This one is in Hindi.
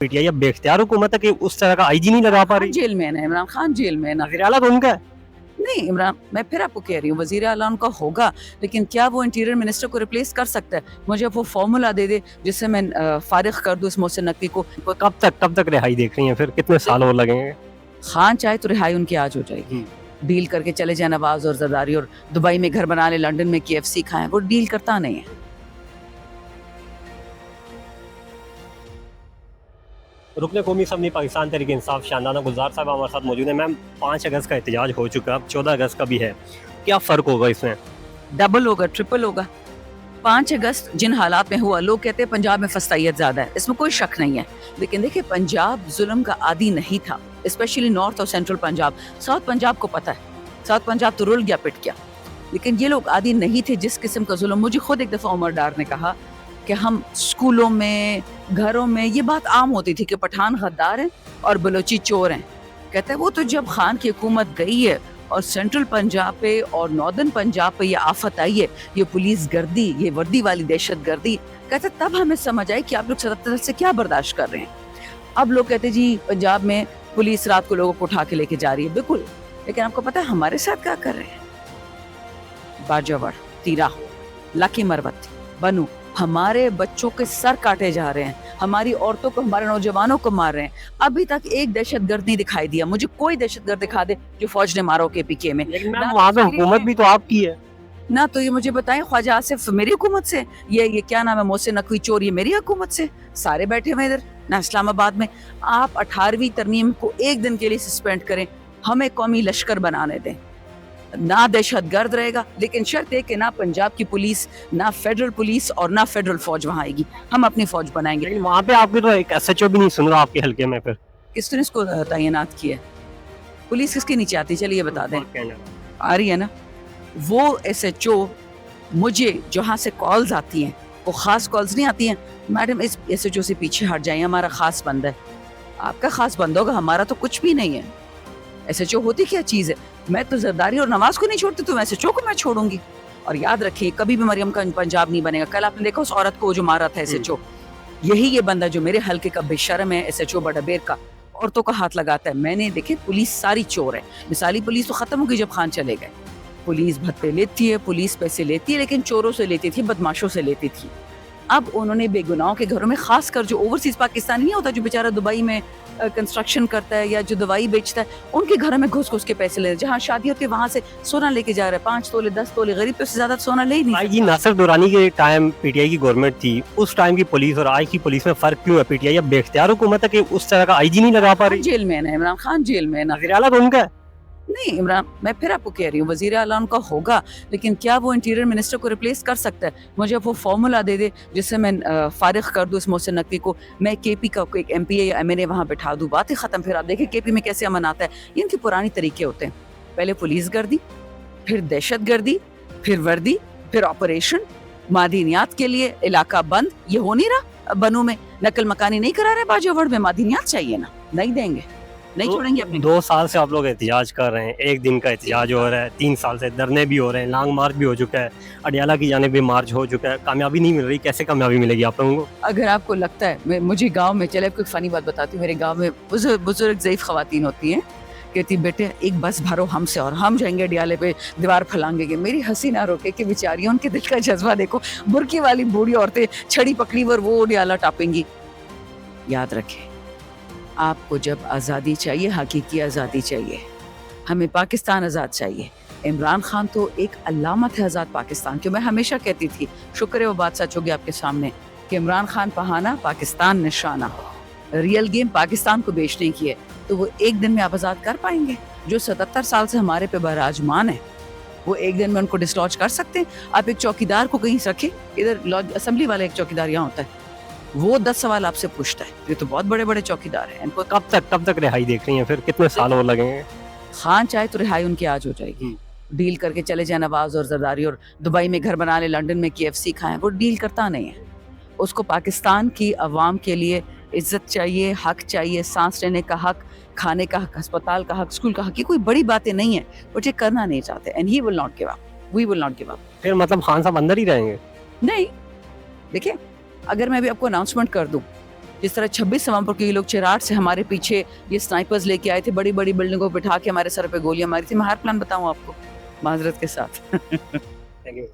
पीटीआई अब बेख्तियार हुकूमत है कि उस तरह का आईजी नहीं लगा पा रही। जेल में है ना, इमरान खान जेल में है ना। वज़ीर आला तो उनका है। नहीं इमरान, मैं फिर आपको कह रही हूँ वज़ीर आला उनका होगा, लेकिन क्या वो इंटीरियर मिनिस्टर को रिप्लेस कर सकता है? मुझे वो फॉर्मूला दे दे जिससे मैं फारिग कर दूँ इस मोहसिन नकवी को। कब तक रिहाई देख रही हैं, फिर कितने साल और लगेंगे? खान चाहे तो रिहाई उनकी आज हो जाएगी। डील करके चले जाए नवाज और जरदारी, और दुबई में घर बना ले, लंदन में KFC खाएं। वो डील करता नहीं है। रुकने कौमी असम्बली पाकिस्तान तहरीक इंसाफ शानदाना गुलजार साहब हमारे साथ मौजूद है। मैम 5 अगस्त का एहतजाज हो चुका है, अब 14 अगस्त का भी है, क्या फ़र्क होगा इसमें? डबल होगा, ट्रिपल होगा। 5 अगस्त जिन हालात में हुआ, लोग कहते हैं पंजाब में फस्तायत ज्यादा है, इसमें कोई शक नहीं है। लेकिन देखिए पंजाब जुल्म का आदी नहीं था, स्पेशली नॉर्थ और सेंट्रल पंजाब। साउथ पंजाब को पता है, साउथ पंजाब तो रुल गया, पिट गया। लेकिन ये लोग आदी नहीं थे जिस किस्म का जुल्म। मुझे खुद एक दफा उमर डार ने कहा कि हम स्कूलों में, घरों में ये बात आम होती थी कि पठान गद्दार हैं और बलोची चोर हैं। कहते हैं वो तो जब खान की हुकूमत गई है और सेंट्रल पंजाब पे और नॉर्दर्न पंजाब पे ये आफत आई है, ये पुलिस गर्दी, ये वर्दी वाली दहशत गर्दी, कहते तब हमें समझ आई कि आप लोग 77 से क्या बर्दाश्त कर रहे हैं। अब लोग कहते जी पंजाब में पुलिस रात को लोगों को उठा के लेके जा रही है, बिल्कुल। लेकिन आपको पता है हमारे साथ क्या कर रहे हैं? बाजावर, तीरा, लाकी मरवत, बनू, हमारे बच्चों के सर काटे जा रहे हैं, हमारी औरतों को, हमारे नौजवानों को मार रहे हैं। अभी तक एक दहशतगर्द नहीं दिखाई दिया। मुझे कोई दहशतगर्द दिखा दे जो फौज ने मारो KPK में। लेकिन मैम वहाँ पे हुकूमत भी तो आपकी है ना। तो ये मुझे बताएं, ख्वाजा आसिफ मेरी हुकूमत से, ये क्या नाम है, मोहसिन नकवी चोर, ये मेरी हुकूमत से। सारे बैठे हुए इधर ना इस्लामाबाद में। आप 18वीं तरमीम को एक दिन के लिए सस्पेंड करें, हमें कौमी लश्कर बनाने दें, ना दहशतगर्द रहेगा। लेकिन शर्त है कि ना पंजाब की पुलिस, ना फेडरल पुलिस और ना फेडरल फौज वहाँ आएगी। हम अपनी फौज बनाएंगे। लेकिन वहाँ पे आपके तो एक SHO भी नहीं सुन रहा आपके हल्के में, फिर किसने इसको तैनात किया है? पुलिस किसके नीचे आती है? चलिए बता दें। आ रही है ना वो SHO। मुझे जहाँ से कॉल्स आती हैं वो खास कॉल्स नहीं आती हैं, मैडम इस SHO से पीछे हट जाइए, हमारा खास बंद है। आपका खास बंद होगा, हमारा तो कुछ भी नहीं है। SHO होती क्या चीज़ है? मैं तो जरदारी और नवाज को नहीं छोड़ती, तो SHO को मैं छोड़ूंगी। और याद रखिए कभी भी मरियम का पंजाब नहीं बनेगा। कल आपने देखा उस औरत को जो मारा था SHO, यही ये बंदा जो मेरे हल्के का बेशर्म है, SHO बड़ाबेर का, औरतों का हाथ लगाता है। मैंने देखे पुलिस सारी चोर है। मिसाली पुलिस तो खत्म हो गई जब खान चले गए। पुलिस भत्ते लेती है, पुलिस पैसे लेती है, लेकिन चोरों से लेती थी, बदमाशों से लेती थी। अब उन्होंने बेगुनाहों के घरों में, खासकर जो ओवरसीज पाकिस्तानी नहीं होता, जो बेचारा दुबई में कंस्ट्रक्शन करता है या जो दवाई बेचता है, उनके घरों में घुस घुस के पैसे ले रहे। जहाँ शादी होती है वहां से सोना लेके जा रहे हैं, 5 तोले 10 तोले। गरीब तो उससे ज्यादा सोना ले ही नहीं। जी नासिर दुरानी के टाइम PTI की गवर्नमेंट थी, उस टाइम की पुलिस और आज की पुलिस में फर्क क्यों है? PTI अब बेख्तियार हुकूमत है कि उस तरह का आईजी नहीं लगा पा रही। जेल में है ना, इमरान खान जेल में है ना। वज़ीर आला तो उनका है। नहीं इमरान, मैं फिर आपको कह रही हूँ वज़ीर आला उनका होगा, लेकिन क्या वो इंटीरियर मिनिस्टर को रिप्लेस कर सकता है? मुझे वो फॉर्मूला दे दे जिससे मैं फारिग कर दूँ इस मोहसिन नकवी को। मैं KP का कोई MPA या MNA वहाँ बैठा दूँ, बात ही खत्म। फिर आप देखिए KP में कैसे अमन आता है। ये इनके पुराने तरीके होते हैं, पहले पुलिस गर्दी, फिर दहशत गर्दी, फिर वर्दी, फिर ऑपरेशन, मादीनियात के लिए इलाका बंद। ये हो नहीं रहा। बनू में नकल मकानी नहीं करा रहे, बाजोवड़ में मादीनियात चाहिए ना, नहीं देंगे, नहीं छोड़ेंगे अपने। 2 साल से आप लोग एहतजाज कर रहे हैं, एक दिन का एहतजाज हो रहा है, 3 साल से धरने भी हो रहे हैं, लॉन्ग मार्च भी हो चुका है, अडियाला की जानिब भी मार्च हो चुका है, कामयाबी नहीं मिल रही। कैसे कामयाबी मिलेगी आप लोगों को? अगर आपको लगता है, मुझे गांव में, चले आपको एक फनी बात बताती हूँ। मेरे गांव में बुजुर्ग ज़ईफ ख़वातीन होती हैं, कहती बेटे एक बस भरो हमसे और हम जाएंगे अडियाले पे, दीवार फैलाएंगे। मेरी हंसी ना रोके कि बेचारी, उनके दिल का जज्बा देखो। बुरकी वाली बूढ़ी औरतें छड़ी पकड़ी और वो अडियाला टापेंगी। याद रखें, आपको जब आज़ादी चाहिए, हकीकी आज़ादी चाहिए, हमें पाकिस्तान आज़ाद चाहिए। इमरान खान तो एक अलामत है आज़ाद पाकिस्तान की। मैं हमेशा कहती थी, शुक्र है वो बात सच होगी आपके सामने, कि इमरान खान पहाना, पाकिस्तान निशाना। रियल गेम पाकिस्तान को बेचने की है, तो वो एक दिन में आप आज़ाद कर पाएंगे? जो 77 साल से हमारे पे बराजमान है, वो एक दिन में उनको डिसलॉज कर सकते हैं? आप एक चौकीदार को कहीं रखें, इधर असेंबली वाला एक चौकीदार यहाँ होता है, वो 10 सवाल आपसे पूछता है। ये तो बहुत बड़े बड़े चौकीदार हैं, इनको कब तक रिहाई देख रही हैं, फिर कितने साल और लगेंगे? खान चाहे तो रिहाई उनकी आज हो जाएगी। डील करके चले जाए नवाज और जरदारी, और दुबई में घर बना ले, लंदन में KFC खाएं। वो डील करता नहीं है। उसको पाकिस्तान की अवाम के लिए इज्जत चाहिए, हक चाहिए, सांस लेने का हक, खाने का हक, अस्पताल का हक, स्कूल का हक। ये कोई बड़ी बातें नहीं है, वो ये करना नहीं चाहते। And he will not give up, we will not give up. फिर मतलब खान साहब अंदर ही रहेंगे? नहीं, देखिए अगर मैं भी आपको अनाउंसमेंट कर दूं जिस तरह 26 नवंबर को ये लोग चिराट से हमारे पीछे ये स्नाइपर्स लेके आए थे, बड़ी बड़ी बिल्डिंगों को बिठा के हमारे सर पे गोलियां मारी थी। मैं हर प्लान बताऊं आपको माजरत के साथ। Thank you.